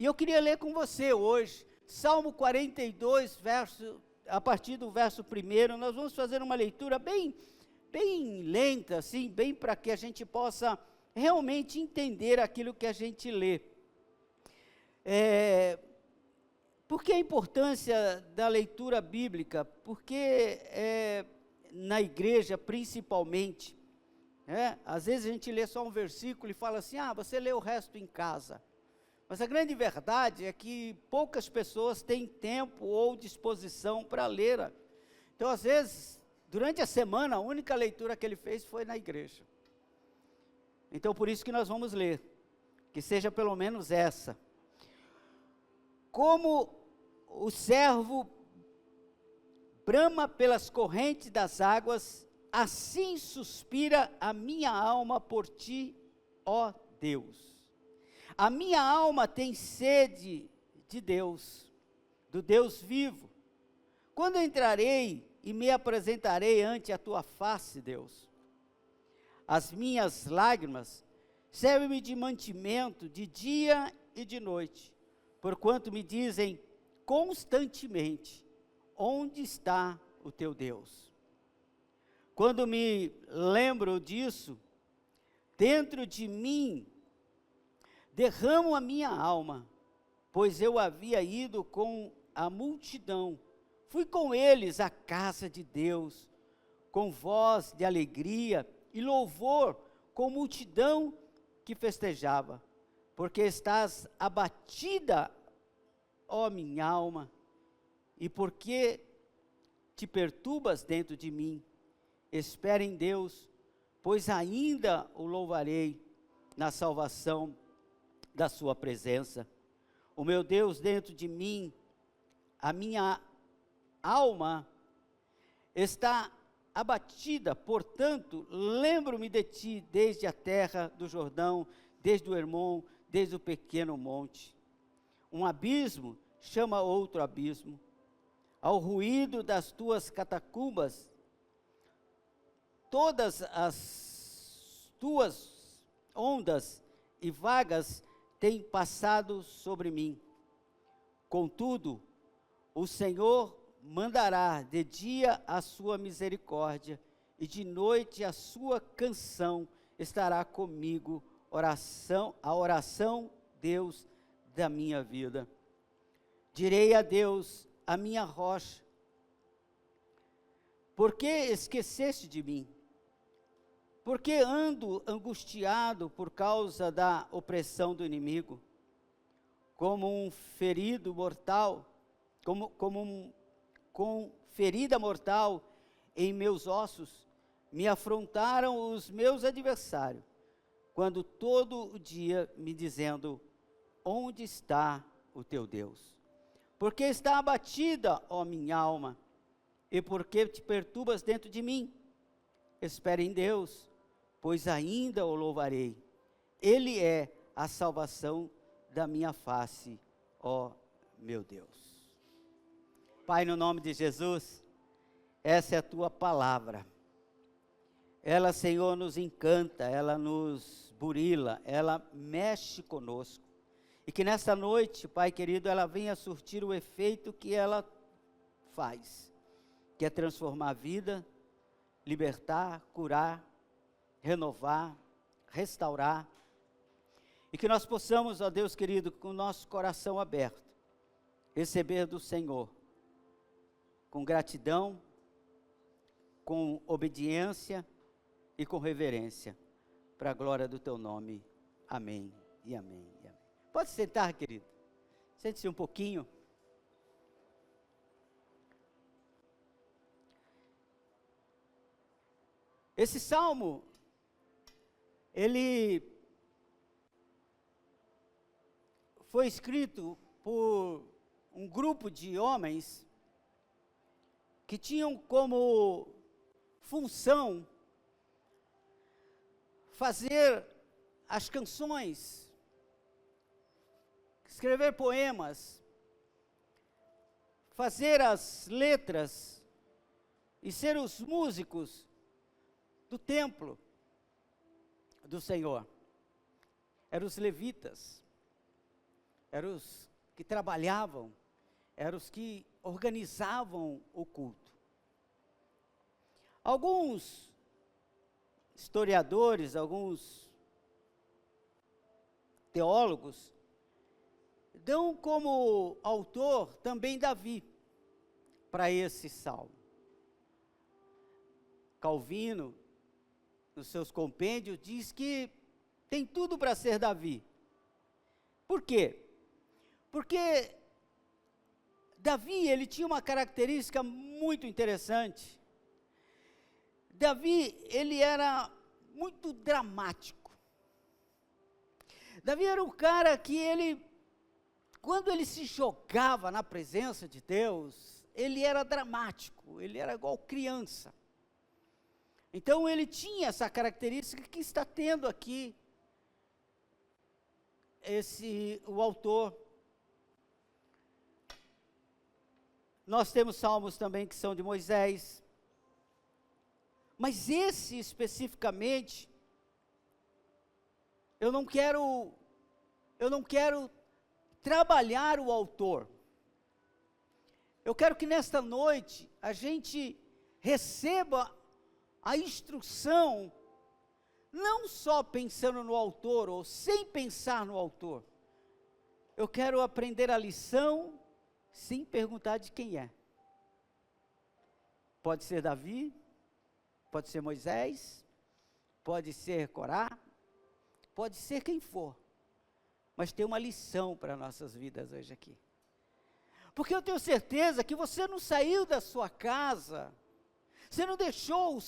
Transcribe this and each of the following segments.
E eu queria ler com você hoje, Salmo 42, a partir do verso 1, nós vamos fazer uma leitura bem lenta, assim, bem para que a gente possa realmente entender aquilo que a gente lê. Por que a importância da leitura bíblica? Porque na igreja, principalmente, às vezes a gente lê só um versículo e fala assim, você lê o resto em casa. Mas a grande verdade é que poucas pessoas têm tempo ou disposição para ler. Então, às vezes, durante a semana, a única leitura que ele fez foi na igreja. Então, por isso que nós vamos ler, que seja pelo menos essa. Como o servo brama pelas correntes das águas, assim suspira a minha alma por ti, ó Deus. A minha alma tem sede de Deus, do Deus vivo. Quando entrarei e me apresentarei ante a tua face, Deus? As minhas lágrimas servem-me de mantimento de dia e de noite, porquanto me dizem constantemente, onde está o teu Deus? Quando me lembro disso, dentro de mim, derramo a minha alma, pois eu havia ido com a multidão, fui com eles à casa de Deus, com voz de alegria e louvor, com multidão que festejava, porque estás abatida, ó minha alma, e porque te perturbas dentro de mim. Espera em Deus, pois ainda o louvarei na salvação da sua presença. O meu Deus dentro de mim, a minha alma está abatida, portanto, lembro-me de ti desde a terra do Jordão, desde o Hermon, desde o pequeno monte. Um abismo chama outro abismo, ao ruído das tuas catacumbas, todas as tuas ondas e vagas têm passado sobre mim. Contudo, o Senhor mandará de dia a sua misericórdia, e de noite a sua canção estará comigo, a oração, Deus da minha vida. Direi a Deus, a minha rocha, por que esqueceste de mim? Porque ando angustiado por causa da opressão do inimigo, como um ferido mortal, com ferida mortal em meus ossos, me afrontaram os meus adversários, quando todo o dia me dizendo, onde está o teu Deus? Porque está abatida, ó minha alma, e porque te perturbas dentro de mim? Espere em Deus, pois ainda o louvarei. Ele é a salvação da minha face, ó meu Deus. Pai, no nome de Jesus, essa é a tua palavra. Ela, Senhor, nos encanta, ela nos burila, ela mexe conosco. E que nesta noite, Pai querido, ela venha surtir o efeito que ela faz, que é transformar a vida, libertar, curar, renovar, restaurar, e que nós possamos, ó Deus querido, com o nosso coração aberto, receber do Senhor, com gratidão, com obediência e com reverência, para a glória do teu nome, amém e amém e amém. Pode sentar, querido, sente-se um pouquinho. Esse salmo, ele foi escrito por um grupo de homens que tinham como função fazer as canções, escrever poemas, fazer as letras e ser os músicos do templo do Senhor. Eram os levitas. eram os que trabalhavam, eram os que organizavam o culto. Alguns historiadores, alguns teólogos, dão como autor também Davi para esse salmo. Calvino, nos seus compêndios, diz que tem tudo para ser Davi. Por quê? Porque Davi, ele tinha uma característica muito interessante. Davi, ele era muito dramático. Davi era um cara que quando ele se jogava na presença de Deus, ele era dramático, ele era igual criança. Então ele tinha essa característica que está tendo aqui o autor. Nós temos salmos também que são de Moisés, mas esse especificamente, eu não quero trabalhar o autor. Eu quero que nesta noite a gente receba a instrução, não só pensando no autor, ou sem pensar no autor. Eu quero aprender a lição, sem perguntar de quem é. Pode ser Davi, pode ser Moisés, pode ser Corá, pode ser quem for. Mas tem uma lição para nossas vidas hoje aqui. Porque eu tenho certeza que você não saiu da sua casa, você não deixou os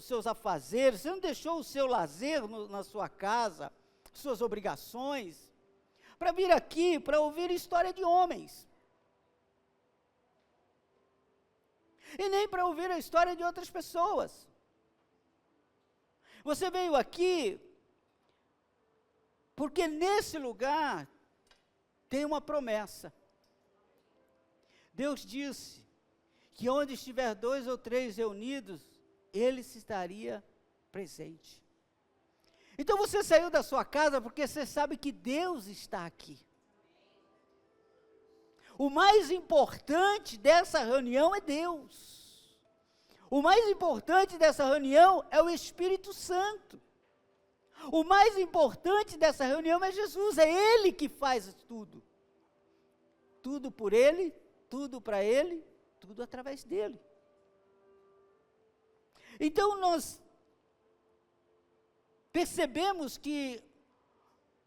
seus afazeres, você não deixou o seu lazer na sua casa, suas obrigações, para vir aqui, para ouvir história de homens. E nem para ouvir a história de outras pessoas. Você veio aqui porque nesse lugar tem uma promessa. Deus disse que onde estiver 2 ou 3 reunidos, Ele estaria presente. Então você saiu da sua casa porque você sabe que Deus está aqui. O mais importante dessa reunião é Deus. O mais importante dessa reunião é o Espírito Santo. O mais importante dessa reunião é Jesus, é Ele que faz tudo. Tudo por Ele, tudo para Ele, tudo através dEle. Então nós percebemos que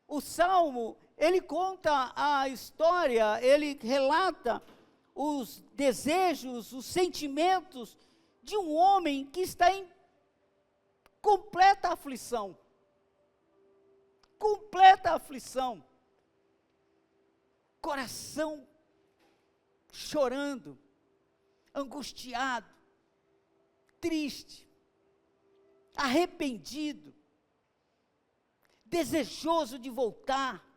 o Salmo, ele conta a história, ele relata os desejos, os sentimentos de um homem que está em completa aflição. Completa aflição. Coração chorando, angustiado, triste, arrependido, desejoso de voltar.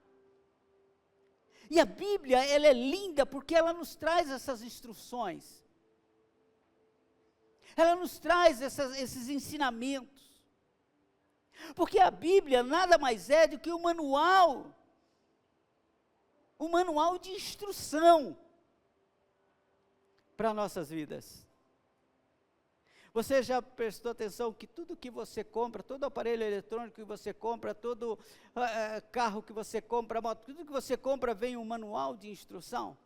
E a Bíblia, ela é linda porque ela nos traz essas instruções. Ela nos traz esses ensinamentos. Porque a Bíblia nada mais é do que um manual de instrução para nossas vidas. Você já prestou atenção que tudo que você compra, todo aparelho eletrônico que você compra, todo carro que você compra, moto, tudo que você compra vem um manual de instrução?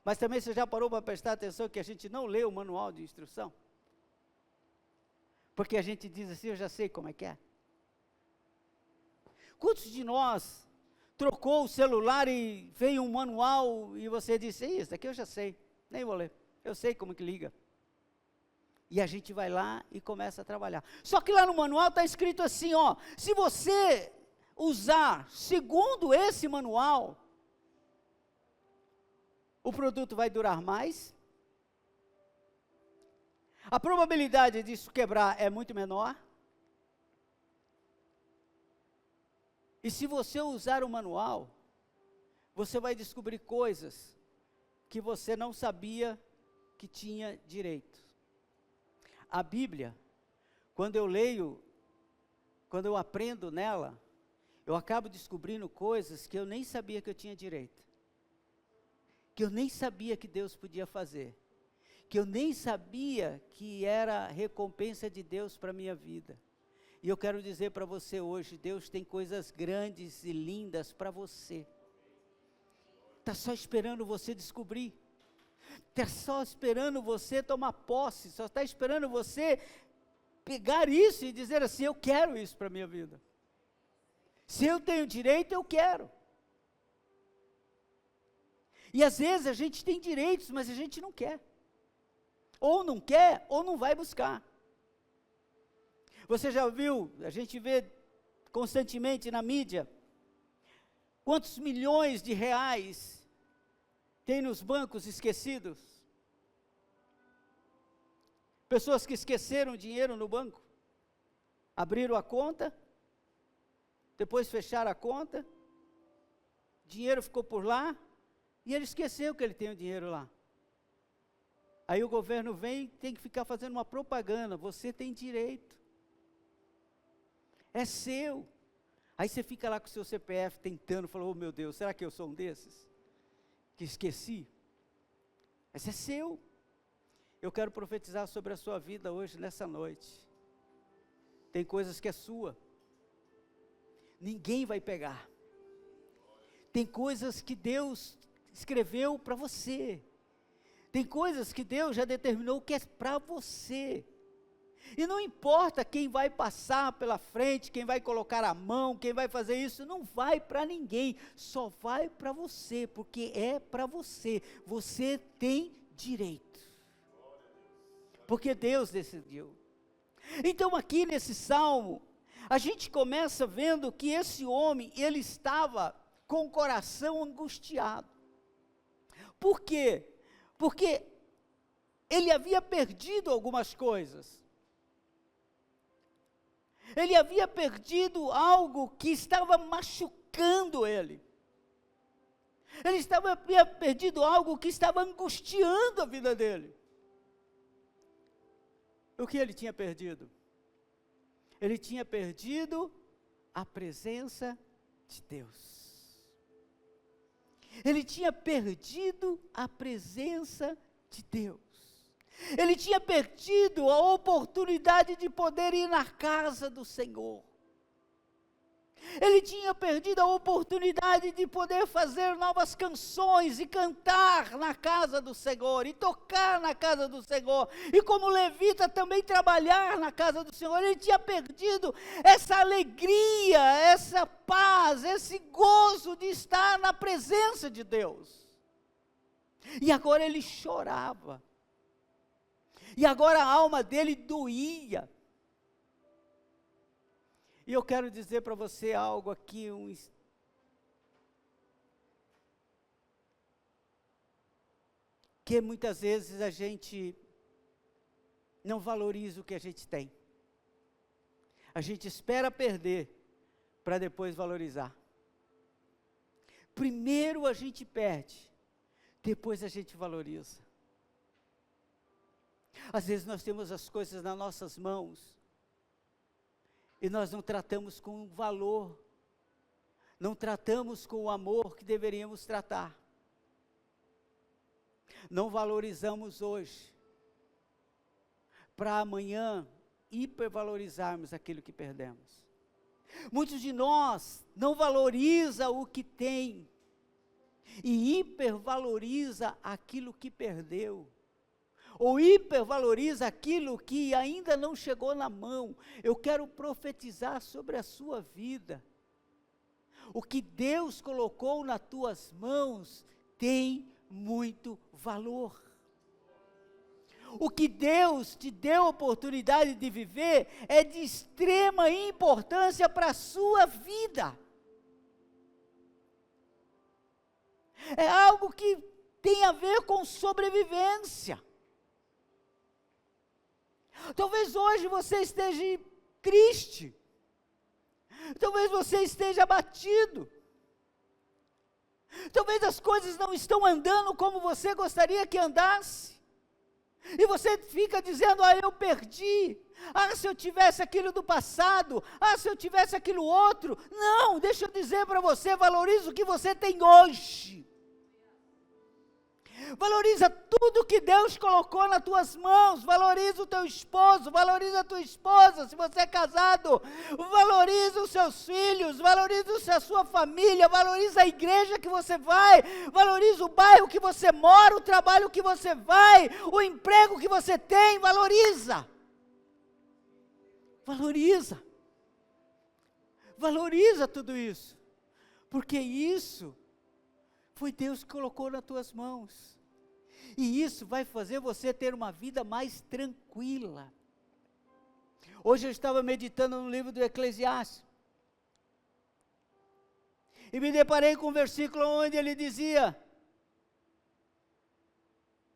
Mas também você já parou para prestar atenção que a gente não lê o manual de instrução? Porque a gente diz assim, eu já sei como é que é. Quantos de nós trocou o celular e veio um manual e você disse, isso daqui eu já sei, nem vou ler. Eu sei como que liga. E a gente vai lá e começa a trabalhar. Só que lá no manual está escrito assim, ó, se você usar segundo esse manual, o produto vai durar mais, a probabilidade disso quebrar é muito menor, e se você usar o manual, você vai descobrir coisas que você não sabia que tinha direito. A Bíblia, quando eu leio, quando eu aprendo nela, eu acabo descobrindo coisas que eu nem sabia que eu tinha direito, que eu nem sabia que Deus podia fazer, que eu nem sabia que era recompensa de Deus para a minha vida. E eu quero dizer para você hoje, Deus tem coisas grandes e lindas para você. Está só esperando você descobrir, está só esperando você tomar posse, só está esperando você pegar isso e dizer assim, eu quero isso para a minha vida. Se eu tenho direito, eu quero. E às vezes a gente tem direitos, mas a gente não quer. Ou não quer, ou não vai buscar. Você já viu, a gente vê constantemente na mídia, quantos milhões de reais tem nos bancos esquecidos? Pessoas que esqueceram dinheiro no banco, abriram a conta, depois fecharam a conta, dinheiro ficou por lá, e ele esqueceu que ele tem o dinheiro lá. Aí o governo vem e tem que ficar fazendo uma propaganda, você tem direito. É seu. Aí você fica lá com o seu CPF tentando, falou, oh meu Deus, será que eu sou um desses? Que esqueci? Mas é seu. Eu quero profetizar sobre a sua vida hoje, nessa noite. Tem coisas que é sua. Ninguém vai pegar. Tem coisas que Deus escreveu para você. Tem coisas que Deus já determinou que é para você. E não importa quem vai passar pela frente, quem vai colocar a mão, quem vai fazer isso, não vai para ninguém, só vai para você, porque é para você. Você tem direito. Porque Deus decidiu. Então aqui nesse salmo, a gente começa vendo que esse homem, ele estava com o coração angustiado. Por quê? Porque ele havia perdido algumas coisas. Ele havia perdido algo que estava machucando ele. Ele havia perdido algo que estava angustiando a vida dele. O que ele tinha perdido? Ele tinha perdido a presença de Deus. Ele tinha perdido a presença de Deus. Ele tinha perdido a oportunidade de poder ir na casa do Senhor. Ele tinha perdido a oportunidade de poder fazer novas canções e cantar na casa do Senhor, e tocar na casa do Senhor, e como levita também trabalhar na casa do Senhor. Ele tinha perdido essa alegria, essa paz, esse gozo de estar na presença de Deus. E agora ele chorava. E agora a alma dele doía. E eu quero dizer para você algo aqui, que muitas vezes a gente não valoriza o que a gente tem. A gente espera perder para depois valorizar. Primeiro a gente perde, depois a gente valoriza. Às vezes nós temos as coisas nas nossas mãos, e nós não tratamos com valor, não tratamos com o amor que deveríamos tratar. Não valorizamos hoje, para amanhã hipervalorizarmos aquilo que perdemos. Muitos de nós não valorizam o que tem, e hipervaloriza aquilo que perdeu. Ou hipervaloriza aquilo que ainda não chegou na mão. Eu quero profetizar sobre a sua vida. O que Deus colocou nas tuas mãos tem muito valor. O que Deus te deu a oportunidade de viver é de extrema importância para a sua vida. É algo que tem a ver com sobrevivência. Talvez hoje você esteja triste, talvez você esteja abatido, talvez as coisas não estão andando como você gostaria que andasse, E você fica dizendo, eu perdi. Se eu tivesse aquilo do passado. Se eu tivesse aquilo outro. Não, deixa eu dizer para você, valorize o que você tem hoje. Valoriza tudo que Deus colocou nas tuas mãos. Valoriza o teu esposo, valoriza a tua esposa, se você é casado. Valoriza os seus filhos, valoriza a sua família, valoriza a igreja que você vai, valoriza o bairro que você mora, o trabalho que você vai, o emprego que você tem, valoriza. Valoriza tudo isso, porque isso foi Deus que colocou nas tuas mãos. E isso vai fazer você ter uma vida mais tranquila. Hoje eu estava meditando no livro do Eclesiastes. E me deparei com um versículo onde ele dizia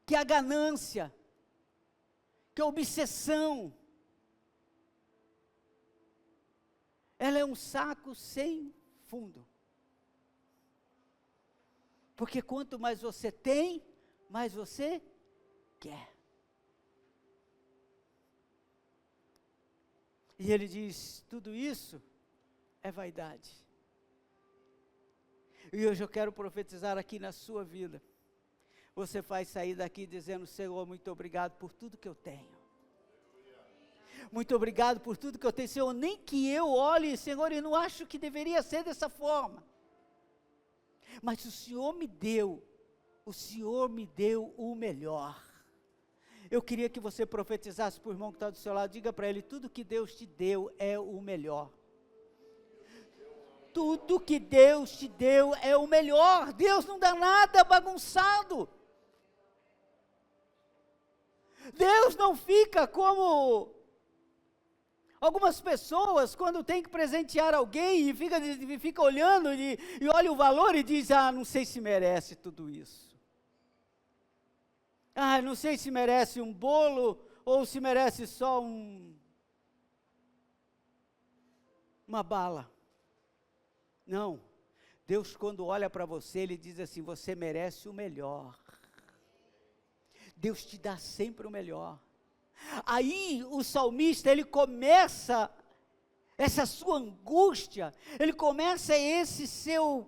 que a ganância, que a obsessão, ela é um saco sem fundo. Porque quanto mais você tem, mais você quer. E ele diz, tudo isso é vaidade. E hoje eu quero profetizar aqui na sua vida. Você vai sair daqui dizendo, Senhor, muito obrigado por tudo que eu tenho. Muito obrigado por tudo que eu tenho, Senhor, nem que eu olhe, Senhor, eu não acho que deveria ser dessa forma. Mas o Senhor me deu o melhor. Eu queria que você profetizasse para o irmão que está do seu lado, diga para ele, tudo que Deus te deu é o melhor. Tudo que Deus te deu é o melhor. Deus não dá nada bagunçado. Deus não fica como algumas pessoas, quando tem que presentear alguém, e fica olhando, e olha o valor e diz, não sei se merece tudo isso. Não sei se merece um bolo, ou se merece só uma bala. Não, Deus quando olha para você, Ele diz assim, você merece o melhor. Deus te dá sempre o melhor. Aí o salmista, ele começa essa sua angústia, ele começa esse seu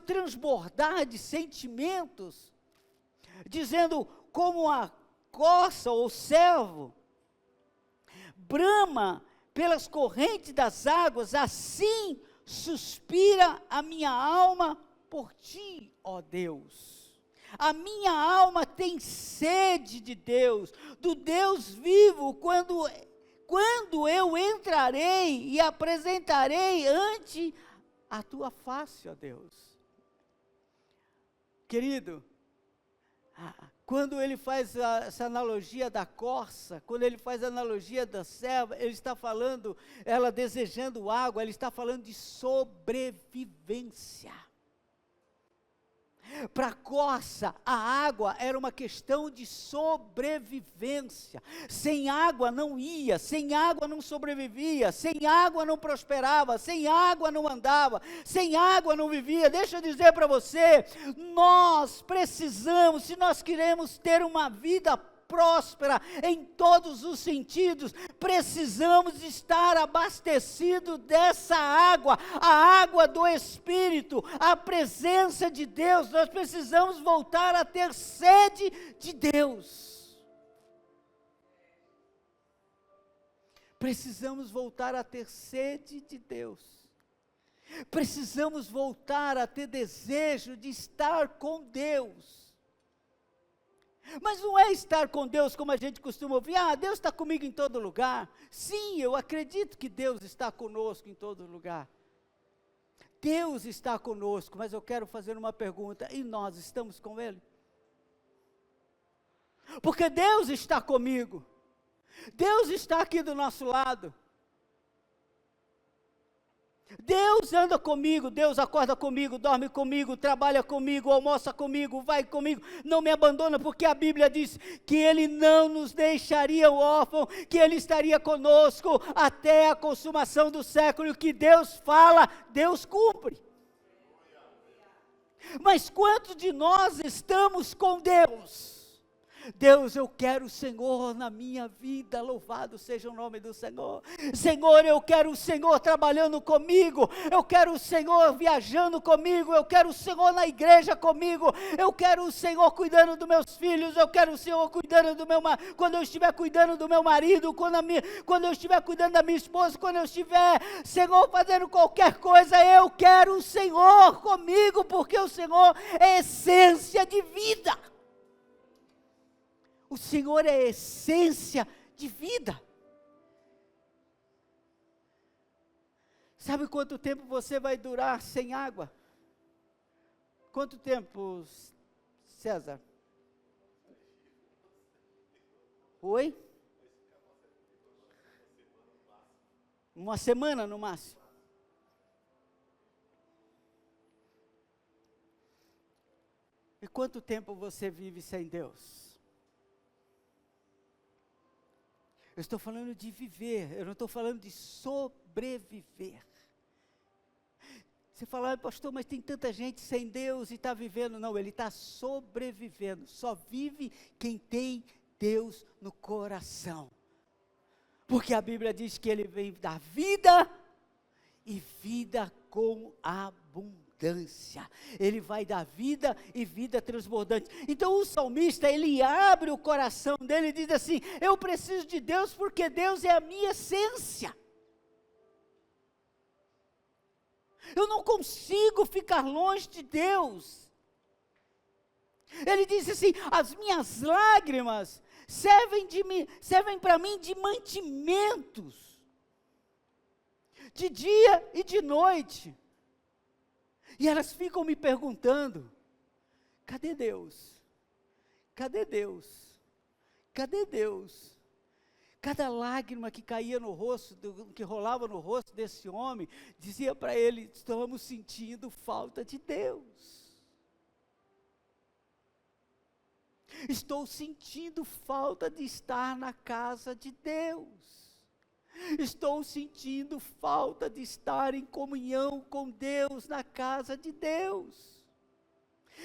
transbordar de sentimentos, dizendo como a corça ou servo brama pelas correntes das águas, assim suspira a minha alma por ti, ó Deus. A minha alma tem sede de Deus, do Deus vivo, quando eu entrarei e apresentarei ante a tua face, ó Deus. Querido, quando ele faz essa analogia da corça, quando ele faz a analogia da serva, ele está falando, ela desejando água, ele está falando de sobrevivência. Para a corça, a água era uma questão de sobrevivência. Sem água não ia, sem água não sobrevivia, sem água não prosperava, sem água não andava, sem água não vivia. Deixa eu dizer para você, nós precisamos, se nós queremos ter uma vida próspera em todos os sentidos, precisamos estar abastecidos dessa água, a água do Espírito, a presença de Deus. Nós precisamos voltar a ter sede de Deus. Precisamos voltar a ter sede de Deus. Precisamos voltar a ter desejo de estar com Deus. Mas não é estar com Deus como a gente costuma ouvir, Deus está comigo em todo lugar. Sim, eu acredito que Deus está conosco em todo lugar. Deus está conosco, mas eu quero fazer uma pergunta, e nós estamos com Ele? Porque Deus está comigo, Deus está aqui do nosso lado. Deus anda comigo, Deus acorda comigo, dorme comigo, trabalha comigo, almoça comigo, vai comigo, não me abandona, porque a Bíblia diz que Ele não nos deixaria órfão, que Ele estaria conosco até a consumação do século. E o que Deus fala, Deus cumpre. Mas quantos de nós estamos com Deus? Deus, eu quero o Senhor na minha vida, louvado seja o nome do Senhor. Senhor, eu quero o Senhor trabalhando comigo, eu quero o Senhor viajando comigo, eu quero o Senhor na igreja comigo, eu quero o Senhor cuidando dos meus filhos, eu quero o Senhor cuidando do meu marido, quando eu estiver cuidando do meu marido, quando eu estiver cuidando da minha esposa, quando eu estiver, Senhor, fazendo qualquer coisa, eu quero o Senhor comigo, porque o Senhor é essência de vida. O Senhor é a essência de vida. Sabe quanto tempo você vai durar sem água? Quanto tempo, César? Oi? Uma semana no máximo. E quanto tempo você vive sem Deus? Eu estou falando de viver, eu não estou falando de sobreviver. Você fala, pastor, mas tem tanta gente sem Deus e está vivendo. Não, ele está sobrevivendo. Só vive quem tem Deus no coração. Porque a Bíblia diz que ele vem dar vida e vida com abundância. Ele vai dar vida e vida transbordante. Então o salmista, ele abre o coração dele e diz assim, eu preciso de Deus porque Deus é a minha essência. Eu não consigo ficar longe de Deus. Ele diz assim, as minhas lágrimas servem para mim de mantimentos, de dia e de noite. E elas ficam me perguntando, cadê Deus? Cadê Deus? Cadê Deus? Cada lágrima que caía no rosto, que rolava no rosto desse homem, dizia para ele, estamos sentindo falta de Deus. Estou sentindo falta de estar na casa de Deus. Estou sentindo falta de estar em comunhão com Deus, na casa de Deus.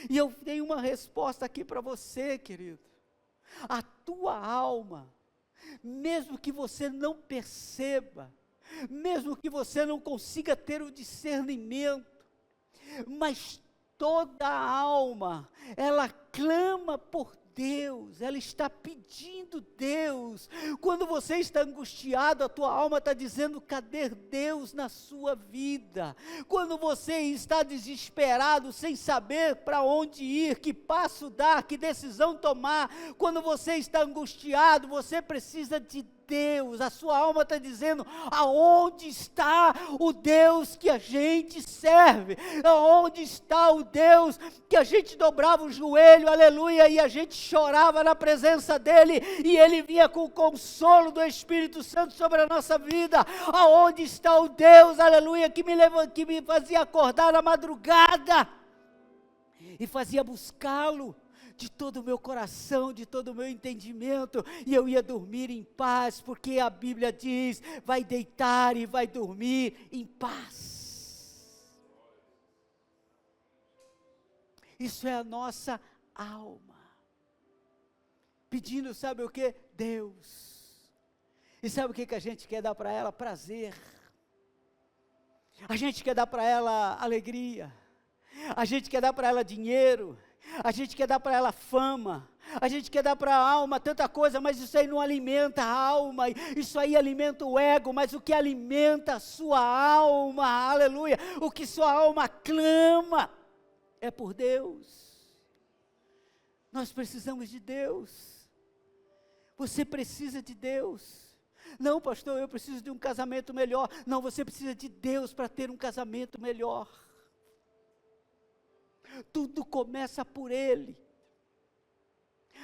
E eu tenho uma resposta aqui para você, querido. A tua alma, mesmo que você não perceba, mesmo que você não consiga ter o discernimento, mas toda a alma, ela clama por Deus, ela está pedindo Deus. Quando você está angustiado, a tua alma está dizendo, cadê Deus na sua vida? Quando você está desesperado, sem saber para onde ir, que passo dar, que decisão tomar, quando você está angustiado, você precisa de Deus, a sua alma está dizendo, aonde está o Deus que a gente serve? Aonde está o Deus que a gente dobrava o joelho, aleluia, e a gente chorava na presença dEle, e Ele vinha com o consolo do Espírito Santo sobre a nossa vida? Aonde está o Deus, aleluia, que me fazia acordar na madrugada, e fazia buscá-lo, de todo o meu coração, de todo o meu entendimento, e eu ia dormir em paz, porque a Bíblia diz, vai deitar e vai dormir em paz. Isso é a nossa alma, pedindo, sabe o que? Deus. E sabe o que a gente quer dar para ela? Prazer. A gente quer dar para ela alegria, a gente quer dar para ela dinheiro, a gente quer dar para ela fama, a gente quer dar para a alma tanta coisa, mas isso aí não alimenta a alma, isso aí alimenta o ego, mas o que alimenta a sua alma, aleluia, o que sua alma clama, é por Deus. Nós precisamos de Deus. Você precisa de Deus. Não, pastor, eu preciso de um casamento melhor. Não, você precisa de Deus para ter um casamento melhor. Tudo começa por Ele.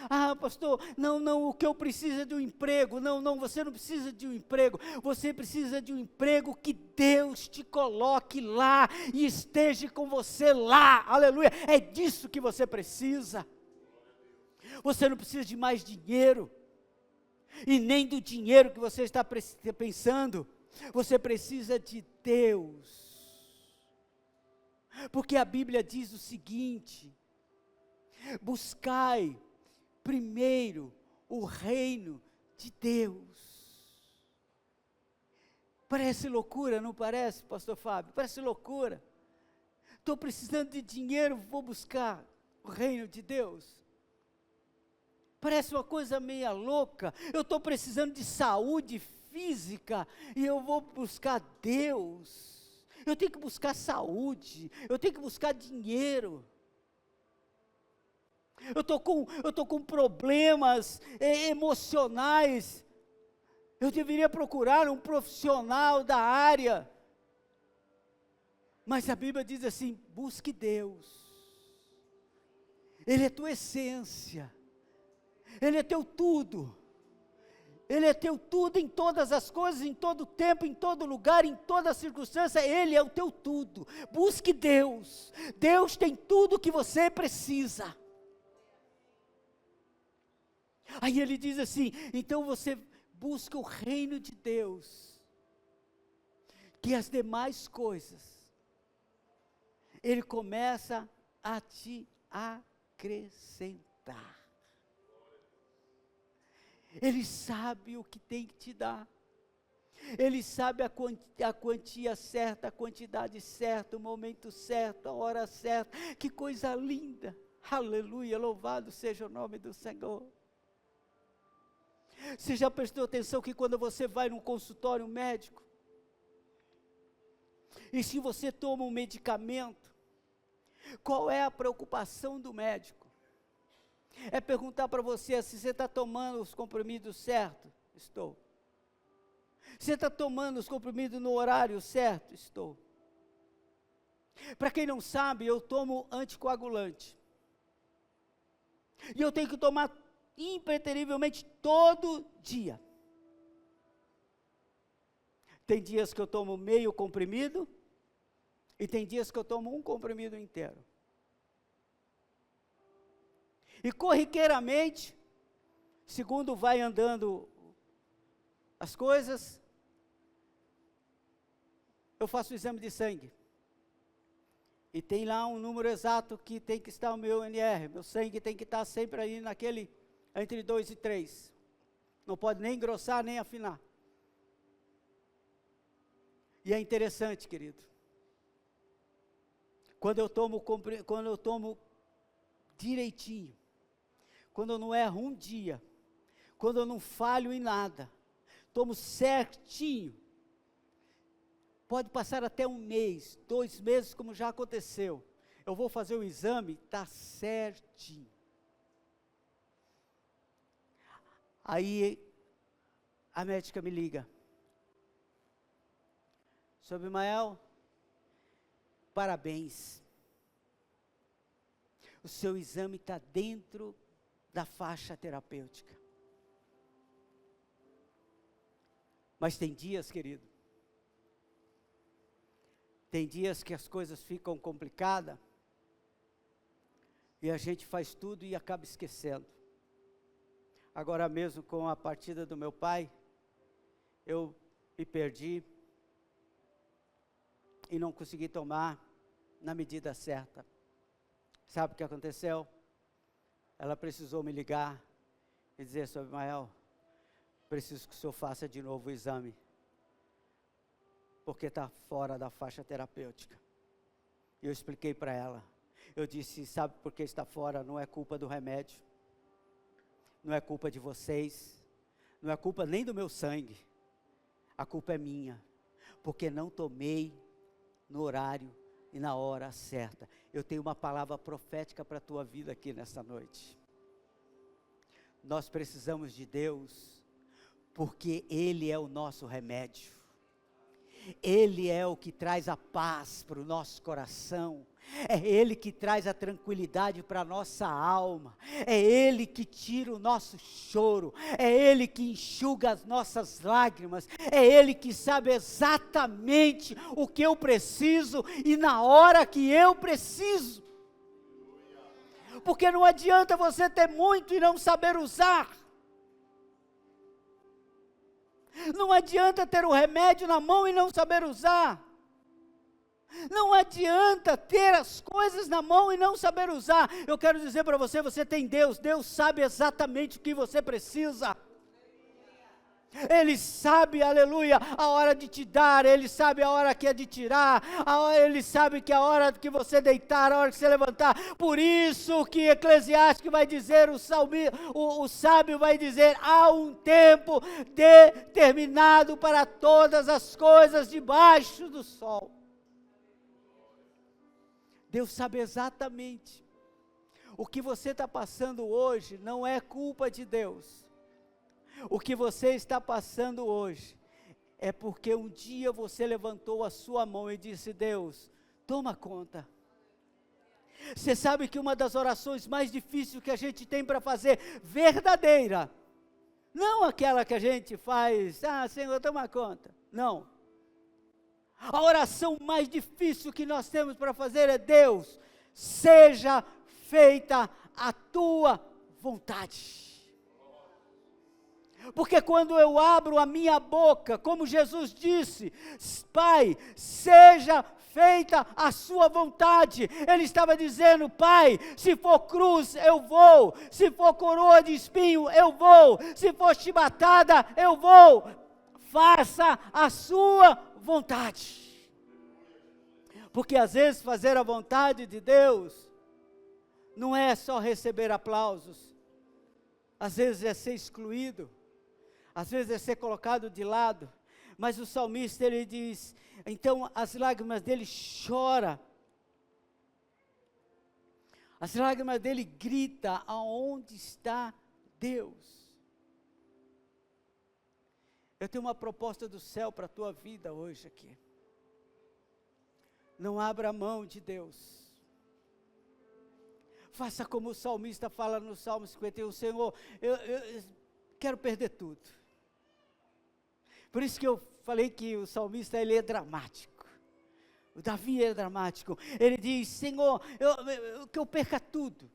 Ah, pastor, não, o que eu preciso é de um emprego. Não, você não precisa de um emprego. Você precisa de um emprego que Deus te coloque lá e esteja com você lá. Aleluia. É disso que você precisa. Você não precisa de mais dinheiro. E nem do dinheiro que você está pensando. Você precisa de Deus. Porque a Bíblia diz o seguinte: buscai primeiro o reino de Deus. Parece loucura, não parece, pastor Fábio? Parece loucura. Estou precisando de dinheiro, vou buscar o reino de Deus. Parece uma coisa meia louca. Eu estou precisando de saúde física e eu vou buscar Deus. Eu tenho que buscar saúde, eu tenho que buscar dinheiro. Eu estou com problemas emocionais. Eu deveria procurar um profissional da área. Mas a Bíblia diz assim: busque Deus. Ele é tua essência. Ele é teu tudo. Ele é teu tudo em todas as coisas, em todo tempo, em todo lugar, em toda circunstância. Ele é o teu tudo. Busque Deus. Deus tem tudo que você precisa. Aí ele diz assim: então você busca o reino de Deus, que as demais coisas Ele começa a te acrescentar. Ele sabe o que tem que te dar. Ele sabe a quantia certa, a quantidade certa, o momento certo, a hora certa. Que coisa linda. Aleluia, louvado seja o nome do Senhor. Você já prestou atenção que quando você vai num consultório médico, e se você toma um medicamento, qual é a preocupação do médico? É perguntar para você se você está tomando os comprimidos certos? Estou. Você está tomando os comprimidos no horário certo? Estou. Para quem não sabe, eu tomo anticoagulante. E eu tenho que tomar impreterivelmente todo dia. Tem dias que eu tomo meio comprimido, e tem dias que eu tomo um comprimido inteiro. E corriqueiramente, segundo vai andando as coisas, eu faço o exame de sangue. E tem lá um número exato que tem que estar o meu NR. Meu sangue tem que estar sempre aí naquele, entre 2 e 3. Não pode nem engrossar, nem afinar. E é interessante, querido. Quando eu tomo direitinho, quando eu não erro um dia, quando eu não falho em nada, tomo certinho, pode passar até 1 mês, 2 meses, como já aconteceu, eu vou fazer o exame, está certinho. Aí, a médica me liga: Sr. Abimael, parabéns, o seu exame está dentro da faixa terapêutica. Mas tem dias, querido, tem dias que as coisas ficam complicadas, e a gente faz tudo e acaba esquecendo. Agora mesmo, com a partida do meu pai, eu me perdi, e não consegui tomar na medida certa. Sabe o que aconteceu? Ela precisou me ligar e dizer: Sr. Abimael, preciso que o senhor faça de novo o exame, porque está fora da faixa terapêutica. E eu expliquei para ela. Eu disse: sabe por que está fora? Não é culpa do remédio, não é culpa de vocês, não é culpa nem do meu sangue, a culpa é minha, porque não tomei no horário e na hora certa. Eu tenho uma palavra profética para a tua vida aqui nessa noite. Nós precisamos de Deus, porque Ele é o nosso remédio. Ele é o que traz a paz para o nosso coração. É Ele que traz a tranquilidade para a nossa alma. É Ele que tira o nosso choro. É Ele que enxuga as nossas lágrimas. É Ele que sabe exatamente o que eu preciso e na hora que eu preciso. Porque não adianta você ter muito e não saber usar. Não adianta ter o remédio na mão e não saber usar. Não adianta ter as coisas na mão e não saber usar. Eu quero dizer para você, você tem Deus. Deus sabe exatamente o que você precisa. Ele sabe, aleluia, a hora de te dar, Ele sabe a hora que é de tirar, Ele sabe que a hora que você deitar, a hora que você levantar. Por isso que Eclesiastes vai dizer, o sábio vai dizer, há um tempo determinado para todas as coisas debaixo do sol. Deus sabe exatamente. O que você está passando hoje não é culpa de Deus. O que você está passando hoje é porque um dia você levantou a sua mão e disse: Deus, toma conta. Você sabe que uma das orações mais difíceis que a gente tem para fazer, verdadeira, não aquela que a gente faz, Senhor, toma conta, não. A oração mais difícil que nós temos para fazer é: Deus, seja feita a tua vontade. Porque quando eu abro a minha boca, como Jesus disse, Pai, seja feita a sua vontade. Ele estava dizendo: Pai, se for cruz, eu vou. Se for coroa de espinho, eu vou. Se for chibatada, eu vou. Faça a sua vontade. Porque às vezes fazer a vontade de Deus não é só receber aplausos. Às vezes é ser excluído. Às vezes é ser colocado de lado. Mas o salmista, ele diz, então as lágrimas dele choram. As lágrimas dele gritam: aonde está Deus? Eu tenho uma proposta do céu para a tua vida hoje aqui. Não abra mão de Deus. Faça como o salmista fala no Salmo 51, Senhor, eu quero perder tudo. Por isso que eu falei que o salmista, ele é dramático. O Davi é dramático. Ele diz: Senhor, que eu perca tudo,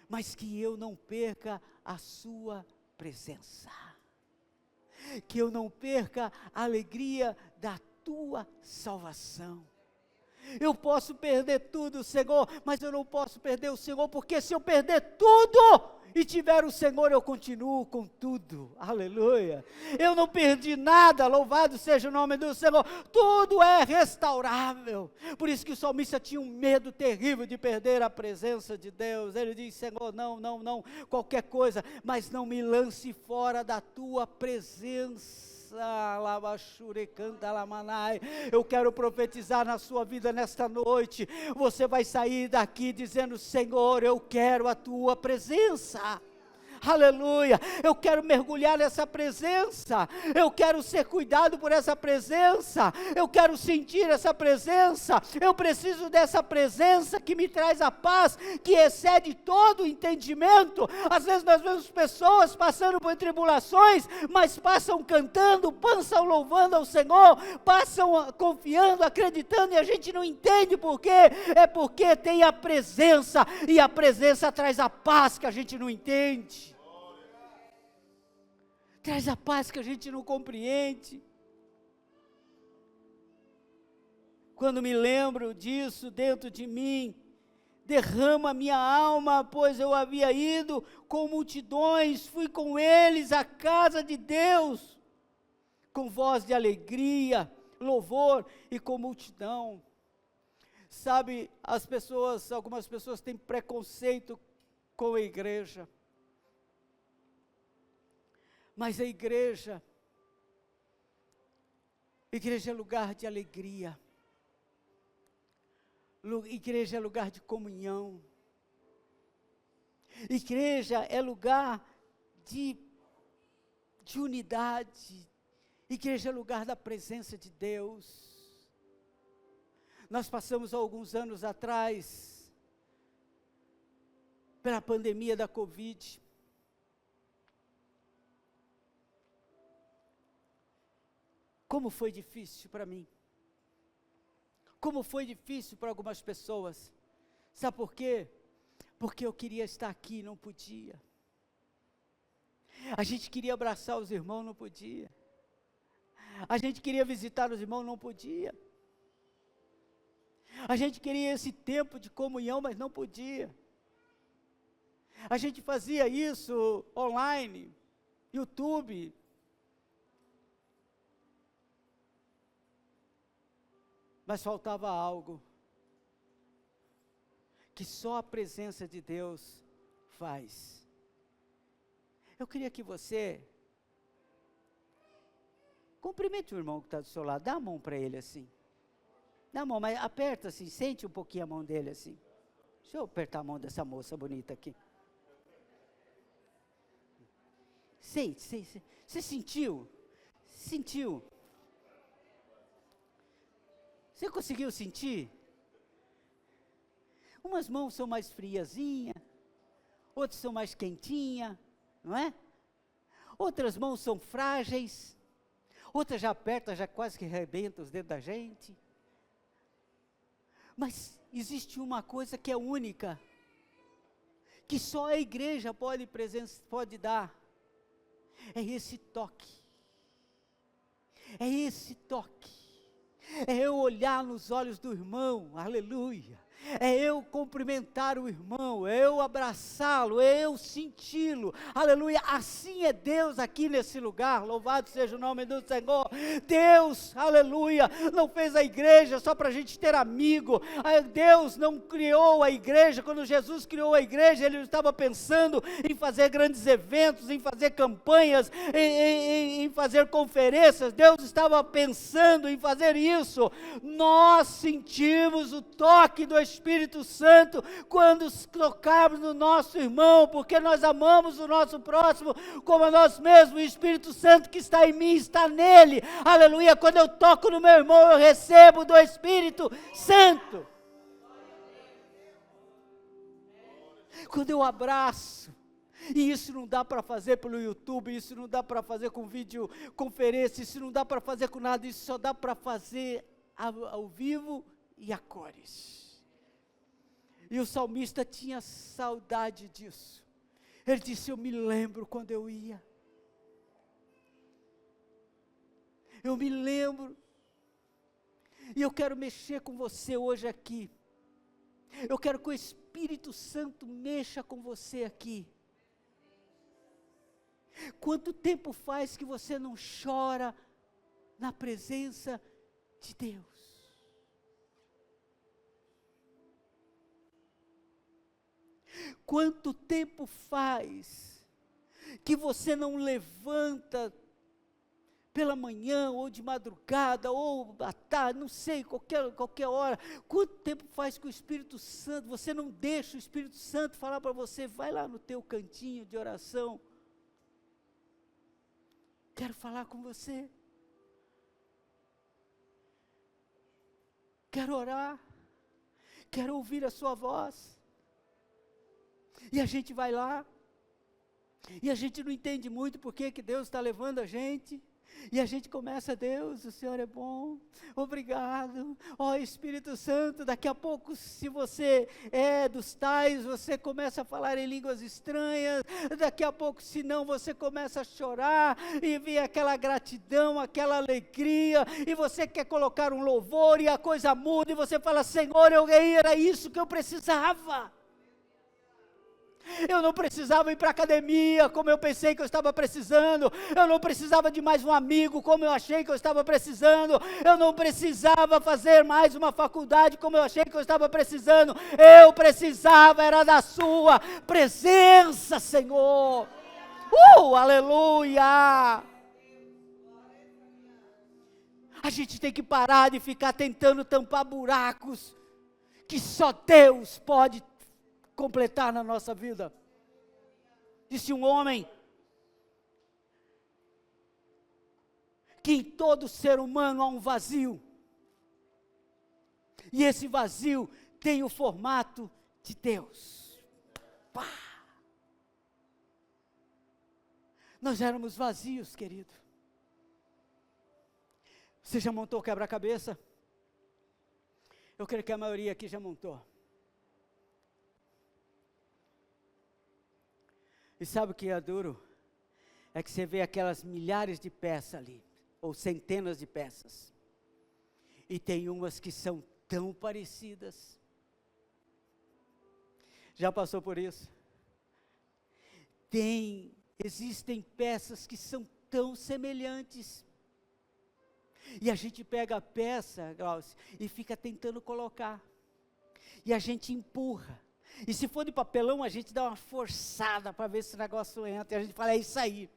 mas que eu não perca a sua presença. Que eu não perca a alegria da tua salvação. Eu posso perder tudo, Senhor, mas eu não posso perder o Senhor, porque se eu perder tudo e tiver o Senhor, eu continuo com tudo. Aleluia. Eu não perdi nada, louvado seja o nome do Senhor. Tudo é restaurável. Por isso que o salmista tinha um medo terrível de perder a presença de Deus. Ele diz: Senhor, não, qualquer coisa, mas não me lance fora da tua presença. Eu quero profetizar na sua vida nesta noite. Você vai sair daqui dizendo: Senhor, eu quero a tua presença. Aleluia, eu quero mergulhar nessa presença, eu quero ser cuidado por essa presença, eu quero sentir essa presença, eu preciso dessa presença que me traz a paz, que excede todo o entendimento. Às vezes nós vemos pessoas passando por tribulações, mas passam cantando, passam louvando ao Senhor, passam confiando, acreditando, e a gente não entende por quê. É porque tem a presença, e a presença traz a paz que a gente não entende. Traz a paz que a gente não compreende. Quando me lembro disso dentro de mim, derrama minha alma, pois eu havia ido com multidões, fui com eles à casa de Deus, com voz de alegria, louvor e com multidão. Sabe, algumas pessoas têm preconceito com a igreja. Mas a igreja é lugar de alegria, igreja é lugar de comunhão, igreja é lugar de unidade, igreja é lugar da presença de Deus. Nós passamos alguns anos atrás, pela pandemia da Covid, como foi difícil para mim, como foi difícil para algumas pessoas. Sabe por quê? Porque eu queria estar aqui e não podia. A gente queria abraçar os irmãos, não podia. A gente queria visitar os irmãos, não podia. A gente queria esse tempo de comunhão, mas não podia. A gente fazia isso online, YouTube. Mas faltava algo que só a presença de Deus faz. Eu queria que você cumprimente o irmão que está do seu lado, dá a mão para ele assim. Dá a mão, mas aperta assim, sente um pouquinho a mão dele assim. Deixa eu apertar a mão dessa moça bonita aqui. Sente. Você sentiu? Sentiu? Você conseguiu sentir? Umas mãos são mais friazinhas, outras são mais quentinhas, não é? Outras mãos são frágeis, outras já apertam, já quase que arrebenta os dedos da gente. Mas existe uma coisa que é única, que só a igreja pode dar, é esse toque. É esse toque. É eu olhar nos olhos do irmão, aleluia. É eu cumprimentar o irmão, é eu abraçá-lo, é eu senti-lo, aleluia. Assim é Deus aqui nesse lugar, louvado seja o nome do Senhor. Deus, aleluia, não fez a igreja só para a gente ter amigo. Deus não criou a igreja. Quando Jesus criou a igreja, Ele estava pensando em fazer grandes eventos, em fazer campanhas, em fazer conferências. Deus estava pensando em fazer isso. Nós sentimos o toque do Espírito Santo quando tocarmos no nosso irmão, porque nós amamos o nosso próximo como a nós mesmos. O Espírito Santo que está em mim está nele, aleluia. Quando eu toco no meu irmão, eu recebo do Espírito Santo. Quando eu abraço, e isso não dá para fazer pelo YouTube, isso não dá para fazer com videoconferência, isso não dá para fazer com nada, isso só dá para fazer ao vivo e a cores. E o salmista tinha saudade disso. Ele disse: eu me lembro quando eu ia. Eu me lembro. E eu quero mexer com você hoje aqui. Eu quero que o Espírito Santo mexa com você aqui. Quanto tempo faz que você não chora na presença de Deus? Quanto tempo faz que você não levanta pela manhã, ou de madrugada, ou à tarde, não sei, qualquer hora? Quanto tempo faz que o Espírito Santo, você não deixa o Espírito Santo falar para você: vai lá no teu cantinho de oração, quero falar com você, quero orar, quero ouvir a sua voz. E a gente vai lá, e a gente não entende muito por que Deus está levando a gente, e a gente começa: Deus, o Senhor é bom, obrigado, ó Espírito Santo. Daqui a pouco, se você é dos tais, você começa a falar em línguas estranhas. Daqui a pouco, se não, você começa a chorar, e vem aquela gratidão, aquela alegria, e você quer colocar um louvor, e a coisa muda, e você fala: Senhor, era isso que eu precisava. Eu não precisava ir para a academia como eu pensei que eu estava precisando. Eu não precisava de mais um amigo como eu achei que eu estava precisando. Eu não precisava fazer mais uma faculdade como eu achei que eu estava precisando. Eu precisava era da sua presença, Senhor. Aleluia! A gente tem que parar de ficar tentando tampar buracos que só Deus pode completar na nossa vida. Disse um homem que em todo ser humano há um vazio, e esse vazio tem o formato de Deus. Pá! Nós éramos vazios, querido. Você já montou quebra-cabeça? Eu creio que a maioria aqui já montou. E sabe o que é duro? É que você vê aquelas milhares de peças ali, ou centenas de peças. E tem umas que são tão parecidas. Já passou por isso? Existem peças que são tão semelhantes. E a gente pega a peça, Glaucio, e fica tentando colocar. E a gente empurra. E se for de papelão, a gente dá uma forçada para ver se o negócio entra. E a gente fala, é isso aí.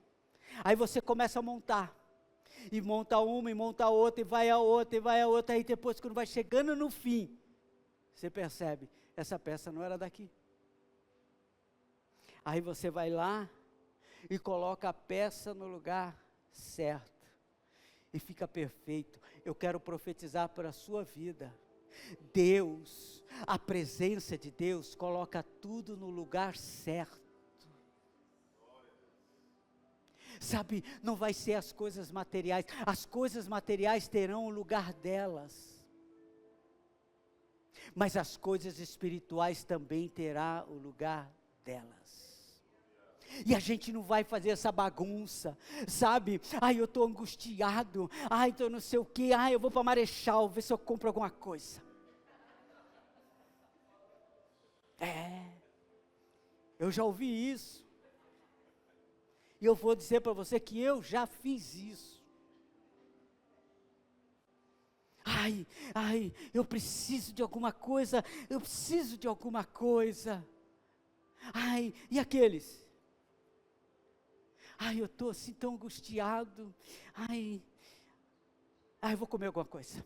Aí você começa a montar. E monta uma, e monta a outra, e vai a outra, e vai a outra. Aí depois, quando vai chegando no fim, você percebe, essa peça não era daqui. Aí você vai lá e coloca a peça no lugar certo. E fica perfeito. Eu quero profetizar para a sua vida. Deus, a presença de Deus, coloca tudo no lugar certo. Sabe, não vai ser as coisas materiais. As coisas materiais terão o lugar delas. Mas as coisas espirituais também terão o lugar delas. E a gente não vai fazer essa bagunça, sabe? Ai, eu estou angustiado. Ai, estou não sei o quê. Ai, eu vou para Marechal, ver se eu compro alguma coisa. Eu já ouvi isso. E eu vou dizer para você que eu já fiz isso. Ai, eu preciso de alguma coisa. Eu preciso de alguma coisa. Ai, e aqueles? Ai, eu estou assim tão angustiado. Ai, eu vou comer alguma coisa.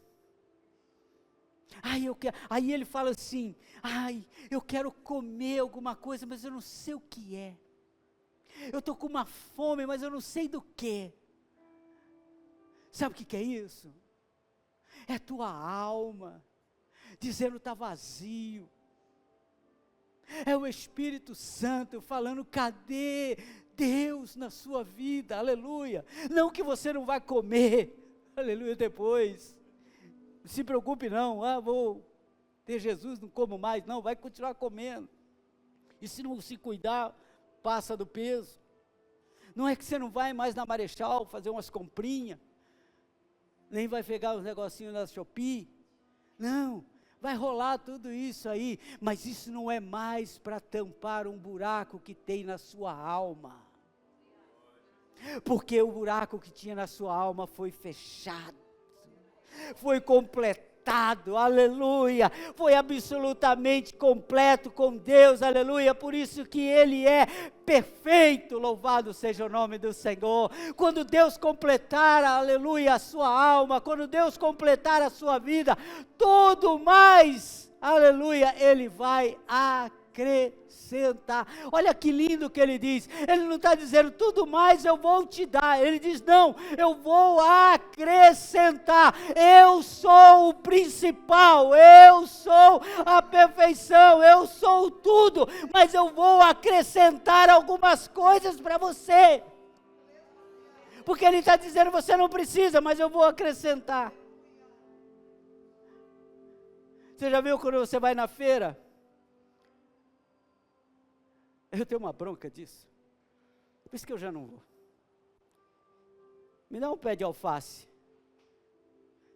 Ai, eu quero. Aí ele fala assim: ai, eu quero comer alguma coisa, mas eu não sei o que é. Eu estou com uma fome, mas eu não sei do que. Sabe o que é isso? É tua alma dizendo está vazio. É o Espírito Santo falando: cadê Deus na sua vida? Aleluia. Não que você não vai comer, aleluia, depois. Não se preocupe não, vou ter Jesus, não como mais. Não, vai continuar comendo. E se não se cuidar, passa do peso. Não é que você não vai mais na Marechal fazer umas comprinhas, nem vai pegar os negocinhos na Shopee. Não, vai rolar tudo isso aí, mas isso não é mais para tampar um buraco que tem na sua alma. Porque o buraco que tinha na sua alma foi fechado, foi completado, aleluia, foi absolutamente completo com Deus, aleluia, por isso que Ele é perfeito, louvado seja o nome do Senhor. Quando Deus completar, aleluia, a sua alma, quando Deus completar a sua vida, tudo mais, aleluia, Ele vai acrescentar. Olha que lindo que ele diz. Ele não está dizendo tudo mais eu vou te dar. Ele diz não, eu vou acrescentar. Eu sou o principal, eu sou a perfeição, eu sou tudo, mas eu vou acrescentar algumas coisas para você. Porque ele está dizendo você não precisa, mas eu vou acrescentar. Você já viu quando você vai na feira? Eu tenho uma bronca disso. Por isso que eu já não vou. Me dá um pé de alface.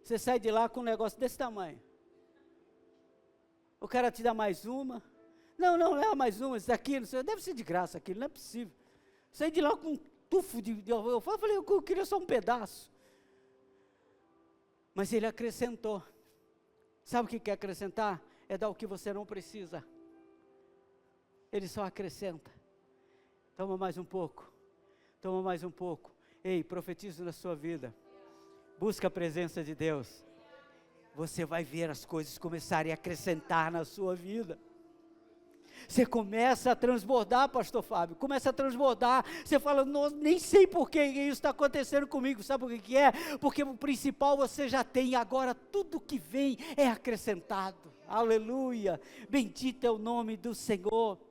Você sai de lá com um negócio desse tamanho. O cara te dá mais uma. Não, leva mais uma. Isso daqui, não sei, deve ser de graça aquilo, não é possível. Saí de lá com um tufo de alface. Eu falei, eu queria só um pedaço. Mas ele acrescentou. Sabe o que quer acrescentar? É dar o que você não precisa. Ele só acrescenta. Toma mais um pouco. Toma mais um pouco. Ei, profetizo na sua vida. Busca a presença de Deus. Você vai ver as coisas começarem a acrescentar na sua vida. Você começa a transbordar, pastor Fábio. Começa a transbordar. Você fala, nem sei por que isso está acontecendo comigo. Sabe por que é? Porque o principal você já tem. Agora tudo que vem é acrescentado. Aleluia. Bendito é o nome do Senhor.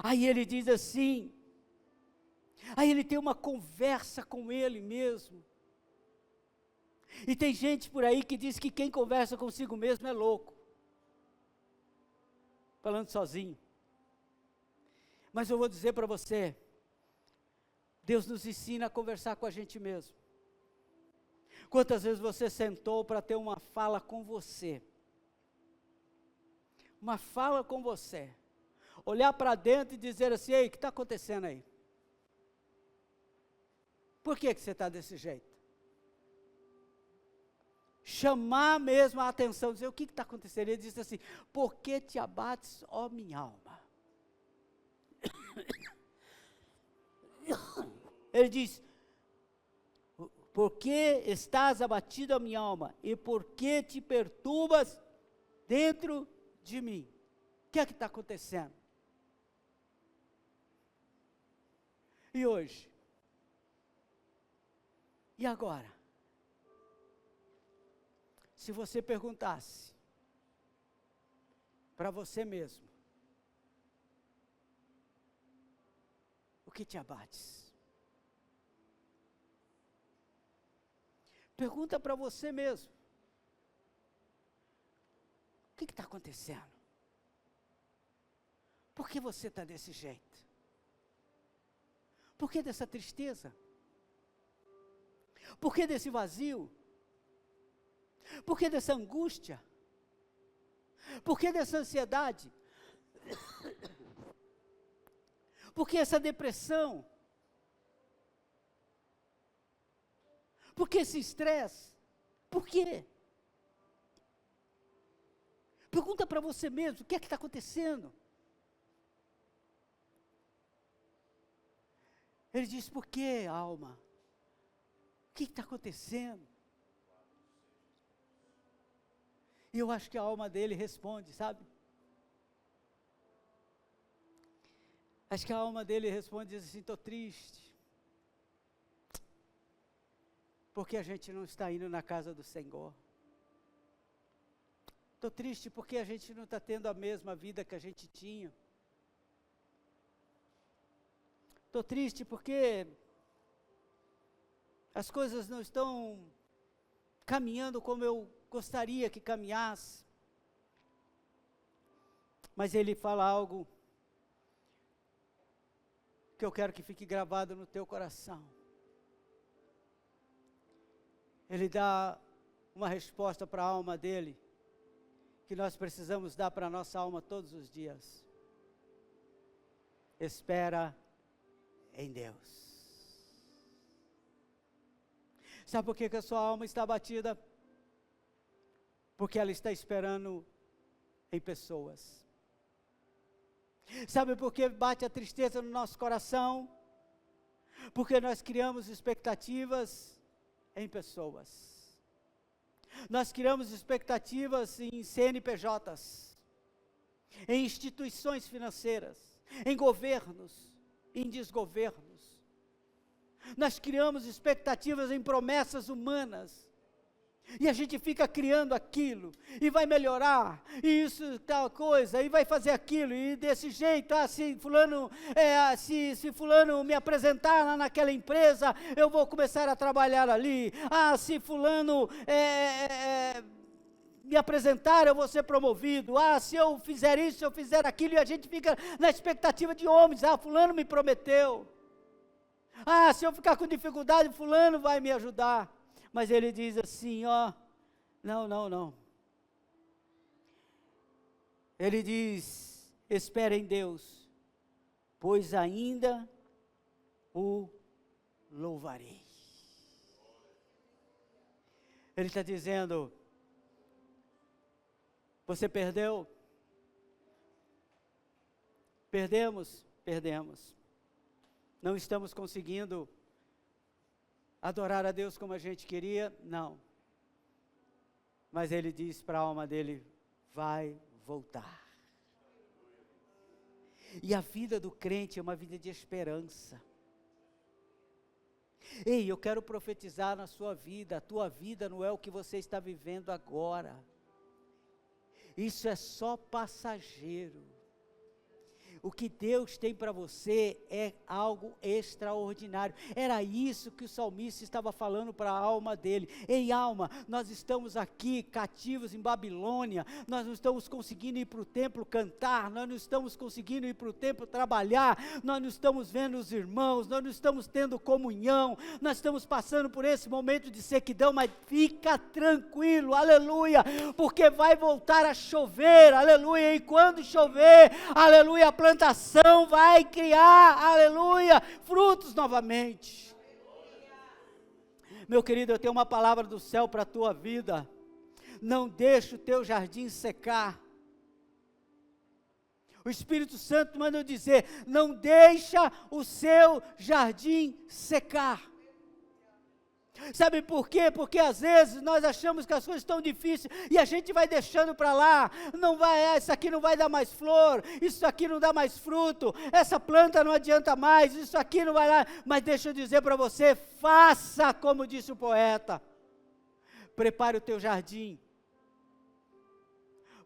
Aí ele diz assim, aí ele tem uma conversa com ele mesmo. E tem gente por aí que diz que quem conversa consigo mesmo é louco. Falando sozinho. Mas eu vou dizer para você, Deus nos ensina a conversar com a gente mesmo. Quantas vezes você sentou para ter uma fala com você? Uma fala com você. Olhar para dentro e dizer assim: ei, o que está acontecendo aí? Por que você está desse jeito? Chamar mesmo a atenção, dizer: o que está acontecendo? Ele disse assim: por que te abates, ó minha alma? Ele diz: por que estás abatido, ó minha alma? E por que te perturbas dentro de mim? O que é que está acontecendo? E hoje? E agora? Se você perguntasse para você mesmo: o que te abates? Pergunta para você mesmo: o que está acontecendo? Por que você está desse jeito? Por que dessa tristeza? Por que desse vazio? Por que dessa angústia? Por que dessa ansiedade? Por que essa depressão? Por que esse estresse? Por quê? Pergunta para você mesmo: o que é que está acontecendo? Ele diz: por que, alma? O que está acontecendo? E eu acho que a alma dele responde, sabe? Acho que a alma dele responde e diz assim: estou triste. Porque a gente não está indo na casa do Senhor. Estou triste porque a gente não está tendo a mesma vida que a gente tinha. Estou triste porque as coisas não estão caminhando como eu gostaria que caminhasse. Mas ele fala algo que eu quero que fique gravado no teu coração. Ele dá uma resposta para a alma dele, que nós precisamos dar para a nossa alma todos os dias. Espera em Deus. Sabe por que a sua alma está abatida? Porque ela está esperando em pessoas. Sabe por que bate a tristeza no nosso coração? Porque nós criamos expectativas em pessoas. Nós criamos expectativas em CNPJs, em instituições financeiras, em governos, em desgovernos. Nós criamos expectativas em promessas humanas. E a gente fica criando aquilo, e vai melhorar, e isso tal coisa, e vai fazer aquilo, e desse jeito, se fulano, se fulano me apresentar lá naquela empresa, eu vou começar a trabalhar ali. Se fulano me apresentar, eu vou ser promovido. Se eu fizer isso, se eu fizer aquilo, e a gente fica na expectativa de homens. Fulano me prometeu. Se eu ficar com dificuldade, fulano vai me ajudar. Mas ele diz assim, não. Ele diz: espera em Deus, pois ainda o louvarei. Ele está dizendo: você perdeu? Perdemos. Não estamos conseguindo adorar a Deus como a gente queria? Não. Mas ele diz para a alma dele: vai voltar. E a vida do crente é uma vida de esperança. Ei, eu quero profetizar na sua vida: a tua vida não é o que você está vivendo agora. Isso é só passageiro. o que Deus tem para você é algo extraordinário. Era isso que o salmista estava falando para a alma dele. Ei, alma, nós estamos aqui cativos em Babilônia, nós não estamos conseguindo ir para o templo cantar, nós não estamos conseguindo ir para o templo trabalhar, nós não estamos vendo os irmãos, nós não estamos tendo comunhão, nós estamos passando por esse momento de sequidão, mas fica tranquilo, aleluia, porque vai voltar a chover, aleluia, e quando chover, aleluia, a plantação vai criar, aleluia, frutos novamente. Meu querido, eu tenho uma palavra do céu para a tua vida. Não deixe o teu jardim secar. O Espírito Santo manda eu dizer, não deixa o seu jardim secar. Sabe por quê? Porque às vezes nós achamos que as coisas estão difíceis e a gente vai deixando para lá, não vai, isso aqui não vai dar mais flor, isso aqui não dá mais fruto, essa planta não adianta mais, isso aqui não vai lá, mas deixa eu dizer para você, faça como disse o poeta, prepare o teu jardim,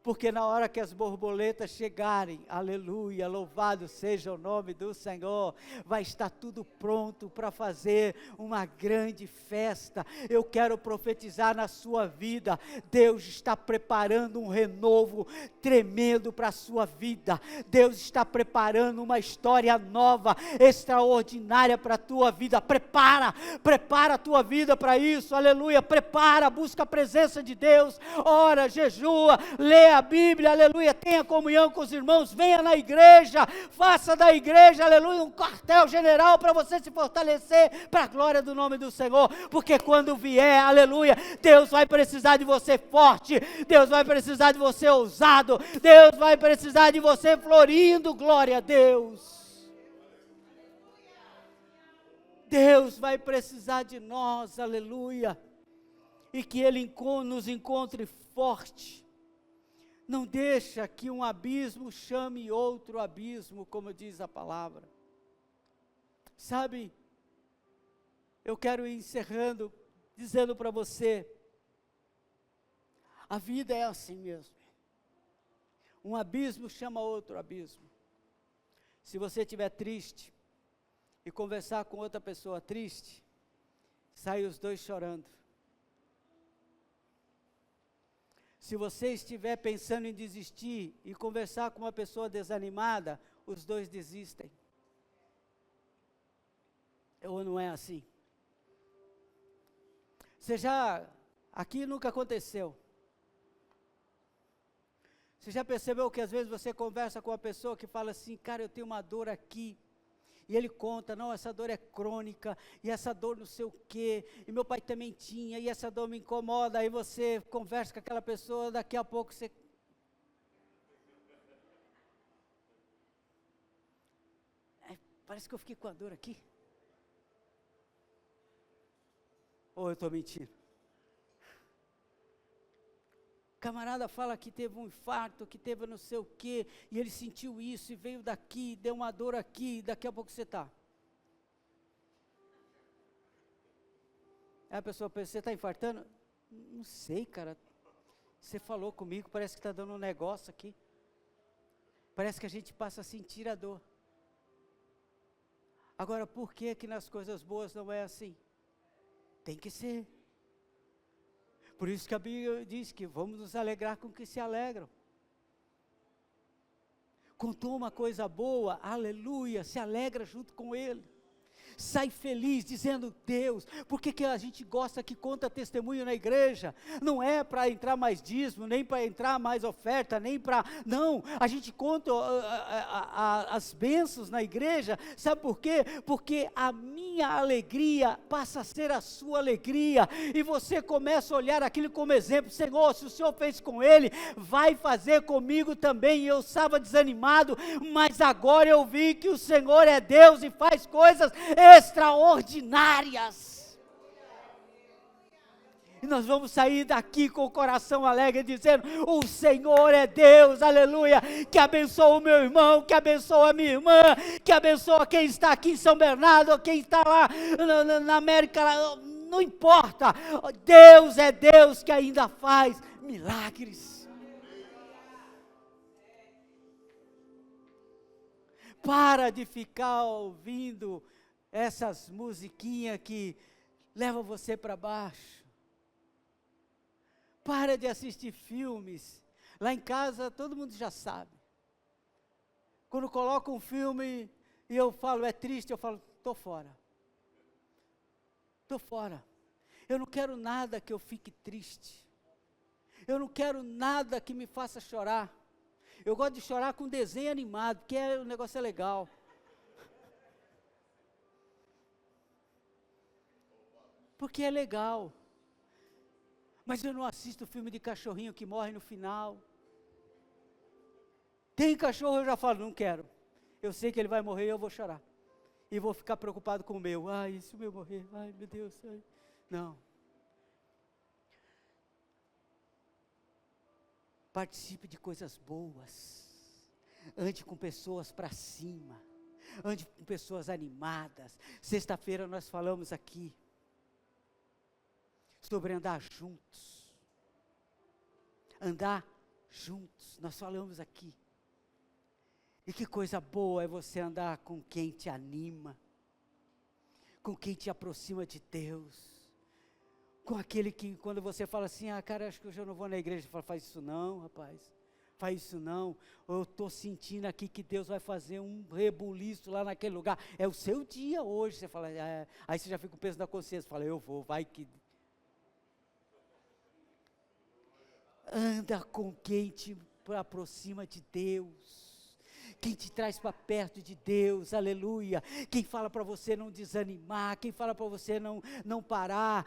porque na hora que as borboletas chegarem, aleluia, louvado seja o nome do Senhor, vai estar tudo pronto para fazer uma grande festa. Eu quero profetizar na sua vida, Deus está preparando um renovo tremendo para a sua vida, Deus está preparando uma história nova, extraordinária para a tua vida. Prepara a tua vida para isso, aleluia, prepara, busca a presença de Deus, ora, jejua, lê a Bíblia, aleluia, tenha comunhão com os irmãos, venha na igreja, faça da igreja, aleluia, um quartel general para você se fortalecer para a glória do nome do Senhor, porque quando vier, aleluia, Deus vai precisar de você forte, Deus vai precisar de você ousado, Deus vai precisar de você florindo, glória a Deus. Deus vai precisar de nós, aleluia, e que Ele nos encontre forte. Não deixa que um abismo chame outro abismo, como diz a palavra. Sabe, eu quero ir encerrando, dizendo para você, a vida é assim mesmo. Um abismo chama outro abismo. Se você estiver triste, e conversar com outra pessoa triste, sai os dois chorando. Se você estiver pensando em desistir e conversar com uma pessoa desanimada, os dois desistem. Ou não é assim? Aqui nunca aconteceu. Você já percebeu que às vezes você conversa com uma pessoa que fala assim, cara, eu tenho uma dor aqui, e ele conta, não, essa dor é crônica, e essa dor não sei o quê, e meu pai também tinha, e essa dor me incomoda, aí você conversa com aquela pessoa, daqui a pouco você... parece que eu fiquei com a dor aqui. Ou eu estou mentindo? Camarada fala que teve um infarto, que teve não sei o quê, e ele sentiu isso, e veio daqui, deu uma dor aqui, daqui a pouco você está. Aí a pessoa pensa, você está infartando? Não sei, cara, você falou comigo, parece que está dando um negócio aqui. Parece que a gente passa a sentir a dor. Agora, por que que nas coisas boas não é assim? Tem que ser. Por isso que a Bíblia diz que vamos nos alegrar com que se alegram. Contou uma coisa boa, aleluia, se alegra junto com ele. Sai feliz, dizendo, Deus, por que a gente gosta que conta testemunho na igreja? Não é para entrar mais dízimo, nem para entrar mais oferta, nem para... Não, a gente conta as bênçãos na igreja, sabe por quê? Porque a minha alegria passa a ser a sua alegria, e você começa a olhar aquilo como exemplo, Senhor, se o Senhor fez com ele, vai fazer comigo também. Eu estava desanimado, mas agora eu vi que o Senhor é Deus e faz coisas extraordinárias. E nós vamos sair daqui com o coração alegre, dizendo, o Senhor é Deus, aleluia, que abençoa o meu irmão, que abençoa a minha irmã, que abençoa quem está aqui em São Bernardo, quem está lá na América, não importa, Deus é Deus que ainda faz milagres. Para de ficar ouvindo essas musiquinhas que levam você para baixo. Para de assistir filmes. Lá em casa todo mundo já sabe. Quando coloca um filme e eu falo, é triste, eu falo, estou fora. Estou fora. Eu não quero nada que eu fique triste. Eu não quero nada que me faça chorar. Eu gosto de chorar com desenho animado, porque o negócio é legal. Porque é legal. Mas eu não assisto filme de cachorrinho que morre no final. Tem cachorro, eu já falo, não quero. Eu sei que ele vai morrer e eu vou chorar. E vou ficar preocupado com o meu. Ai, e se o meu morrer? Ai, meu Deus. Ai. Não. Participe de coisas boas. Ande com pessoas para cima. Ande com pessoas animadas. Sexta-feira nós falamos aqui sobre andar juntos. Andar juntos. Nós falamos aqui. E que coisa boa é você andar com quem te anima. Com quem te aproxima de Deus. Com aquele que, quando você fala assim, cara, acho que hoje eu não vou na igreja, fala, faz isso não, rapaz, faz isso não, ou eu estou sentindo aqui que Deus vai fazer um rebuliço lá naquele lugar, é o seu dia hoje, você fala, aí você já fica com o peso da consciência, fala, eu vou, vai que... Anda com quem te aproxima de Deus. Quem te traz para perto de Deus, aleluia. Quem fala para você não desanimar, quem fala para você não parar,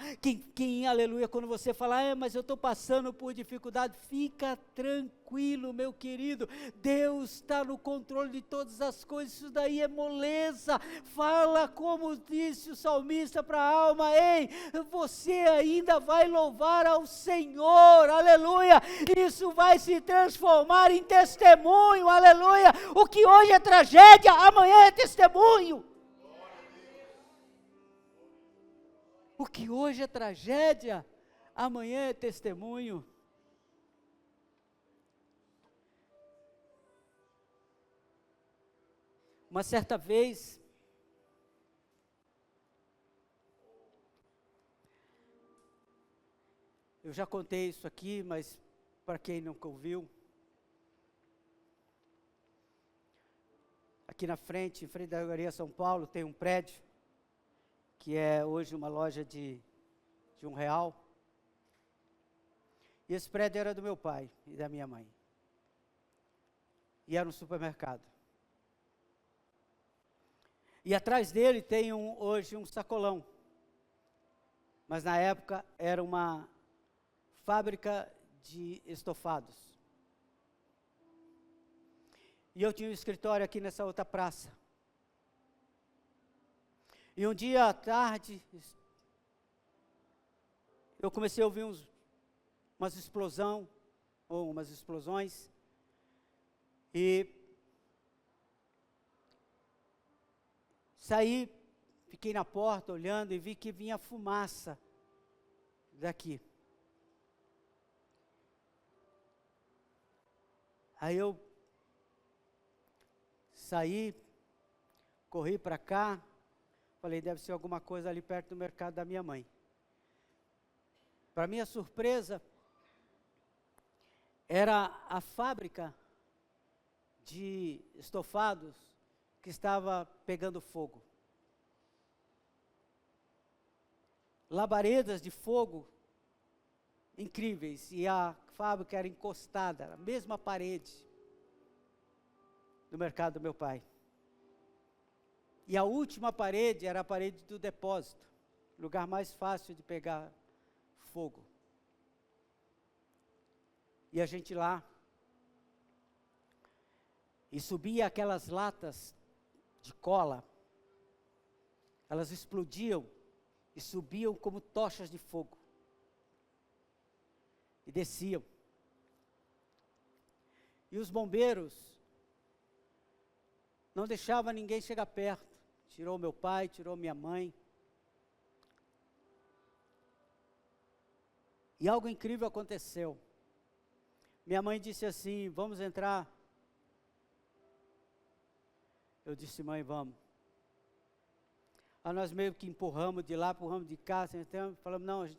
quem, aleluia, quando você fala, mas eu estou passando por dificuldade, fica tranquilo, meu querido, Deus está no controle de todas as coisas, isso daí é moleza. Fala como disse o salmista para a alma, ei, você ainda vai louvar ao Senhor, aleluia, isso vai se transformar em testemunho, aleluia. O que hoje é tragédia, amanhã é testemunho. O que hoje é tragédia, amanhã é testemunho. Uma certa vez, eu já contei isso aqui, mas para quem nunca ouviu, aqui na frente, em frente da Galeria São Paulo, tem um prédio, que é hoje uma loja de R$1. E esse prédio era do meu pai e da minha mãe. E era um supermercado. E atrás dele tem hoje um sacolão. Mas na época era uma fábrica de estofados. E eu tinha um escritório aqui nessa outra praça. E um dia à tarde, eu comecei a ouvir umas explosões. E saí, fiquei na porta olhando e vi que vinha fumaça daqui. Aí eu saí, corri para cá, falei, deve ser alguma coisa ali perto do mercado da minha mãe. Para minha surpresa, era a fábrica de estofados que estava pegando fogo. Labaredas de fogo incríveis, e a fábrica era encostada, na mesma parede do mercado do meu pai. E a última parede era a parede do depósito, lugar mais fácil de pegar fogo. E a gente lá, e subia aquelas latas de cola, elas explodiam e subiam como tochas de fogo. E desciam. E os bombeiros não deixavam ninguém chegar perto. Tirou meu pai, tirou minha mãe. E algo incrível aconteceu. Minha mãe disse assim, vamos entrar. Eu disse, mãe, vamos. Aí nós meio que empurramos de lá, empurramos de cá, entramos, falamos, não,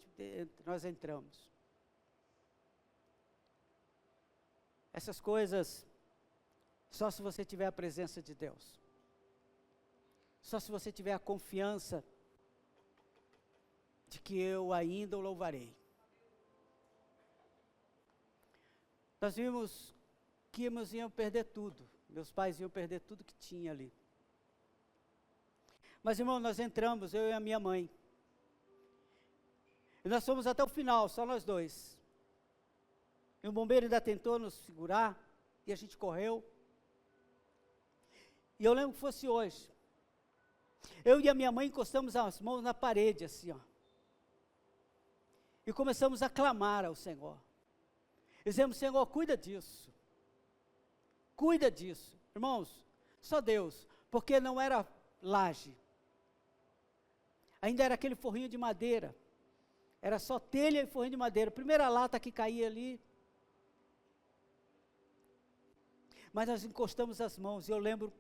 nós entramos. Essas coisas, só se você tiver a presença de Deus. Só se você tiver a confiança de que eu ainda o louvarei. Nós vimos que iam perder tudo. Meus pais iam perder tudo que tinha ali. Mas, irmão, nós entramos, eu e a minha mãe. E nós fomos até o final, só nós dois. E o bombeiro ainda tentou nos segurar, e a gente correu. E eu lembro que fosse hoje. Eu e a minha mãe encostamos as mãos na parede, assim, ó. E começamos a clamar ao Senhor. Dizemos, Senhor, cuida disso. Cuida disso. Irmãos, só Deus, porque não era laje. Ainda era aquele forrinho de madeira. Era só telha e forrinho de madeira. Primeira lata que caía ali. Mas nós encostamos as mãos, e eu lembro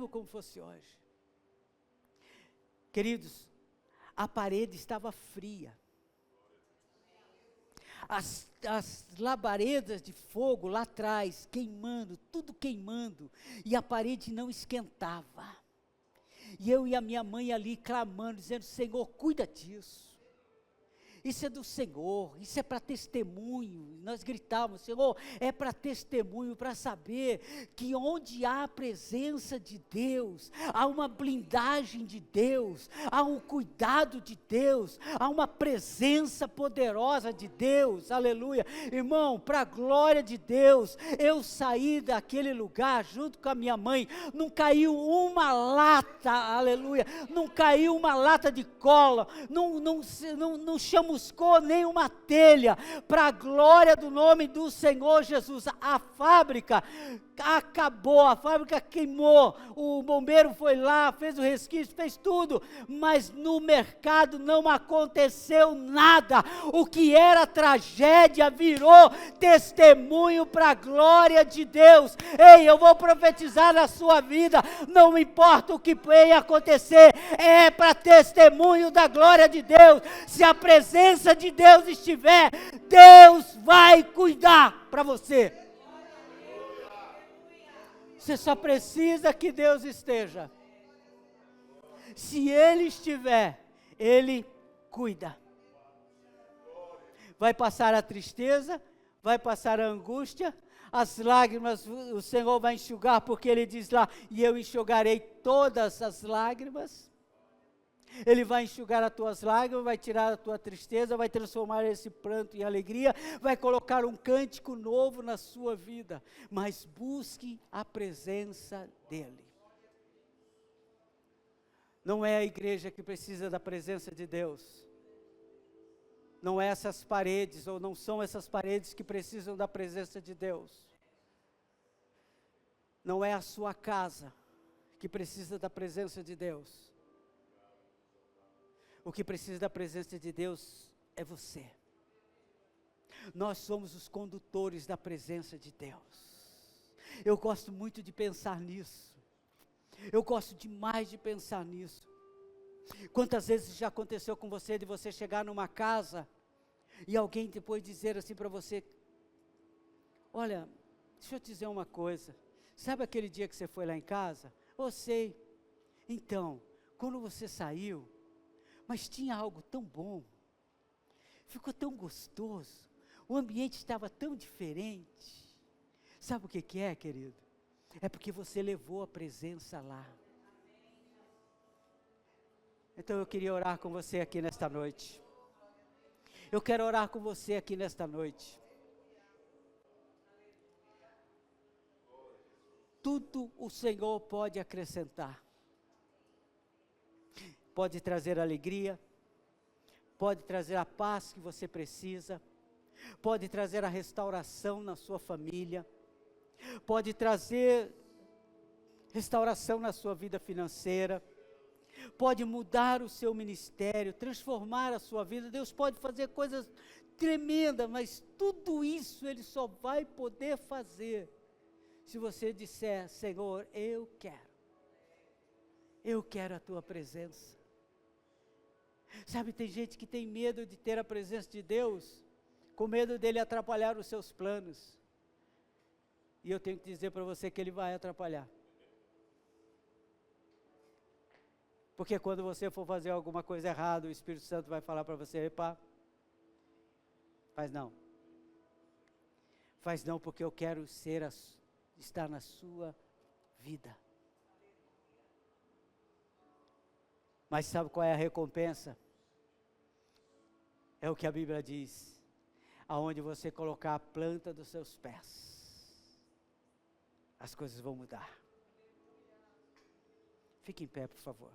como fosse hoje. Queridos, a parede estava fria. As labaredas de fogo lá atrás, queimando, tudo queimando, e a parede não esquentava. E eu e a minha mãe ali clamando, dizendo, Senhor, cuida disso. Isso é do Senhor, isso é para testemunho. Nós gritávamos, Senhor, é para testemunho, para saber que onde há a presença de Deus, há uma blindagem de Deus, há um cuidado de Deus, há uma presença poderosa de Deus, aleluia. Irmão, para a glória de Deus, eu saí daquele lugar junto com a minha mãe, não caiu uma lata, aleluia, não caiu uma lata de cola, não chamuscou nem uma telha, para a glória do nome do Senhor Jesus. A fábrica acabou, a fábrica queimou, o bombeiro foi lá, fez o resquício, fez tudo, mas no mercado não aconteceu nada. O que era tragédia virou testemunho para a glória de Deus. Ei, eu vou profetizar na sua vida, não importa o que venha acontecer, é para testemunho da glória de Deus. Se a presença de Deus estiver, Deus vai cuidar para você. Você só precisa que Deus esteja. Se Ele estiver, Ele cuida. Vai passar a tristeza, vai passar a angústia, as lágrimas o Senhor vai enxugar, porque Ele diz lá, e eu enxugarei todas as lágrimas. Ele vai enxugar as tuas lágrimas, vai tirar a tua tristeza, vai transformar esse pranto em alegria, vai colocar um cântico novo na sua vida, mas busque a presença dEle. Não é a igreja que precisa da presença de Deus, não é essas paredes, ou não são essas paredes que precisam da presença de Deus, não é a sua casa que precisa da presença de Deus. O que precisa da presença de Deus é você. Nós somos os condutores da presença de Deus. Eu gosto muito de pensar nisso. Eu gosto demais de pensar nisso. Quantas vezes já aconteceu com você, de você chegar numa casa e alguém depois dizer assim para você, olha, deixa eu te dizer uma coisa, sabe aquele dia que você foi lá em casa? Eu sei. Então, quando você saiu, mas tinha algo tão bom, ficou tão gostoso, o ambiente estava tão diferente. Sabe o que é, querido? É porque você levou a presença lá. Então eu queria orar com você aqui nesta noite. Eu quero orar com você aqui nesta noite. Tudo o Senhor pode acrescentar. Pode trazer alegria, pode trazer a paz que você precisa, pode trazer a restauração na sua família, pode trazer restauração na sua vida financeira, pode mudar o seu ministério, transformar a sua vida. Deus pode fazer coisas tremendas, mas tudo isso Ele só vai poder fazer se você disser, Senhor, eu quero. Eu quero a tua presença. Sabe, tem gente que tem medo de ter a presença de Deus, com medo dele atrapalhar os seus planos. E eu tenho que dizer para você que ele vai atrapalhar. Porque quando você for fazer alguma coisa errada, o Espírito Santo vai falar para você: epa, faz não. Faz não, porque eu quero estar na sua vida. Mas sabe qual é a recompensa? É o que a Bíblia diz: aonde você colocar a planta dos seus pés, as coisas vão mudar. Fique em pé, por favor.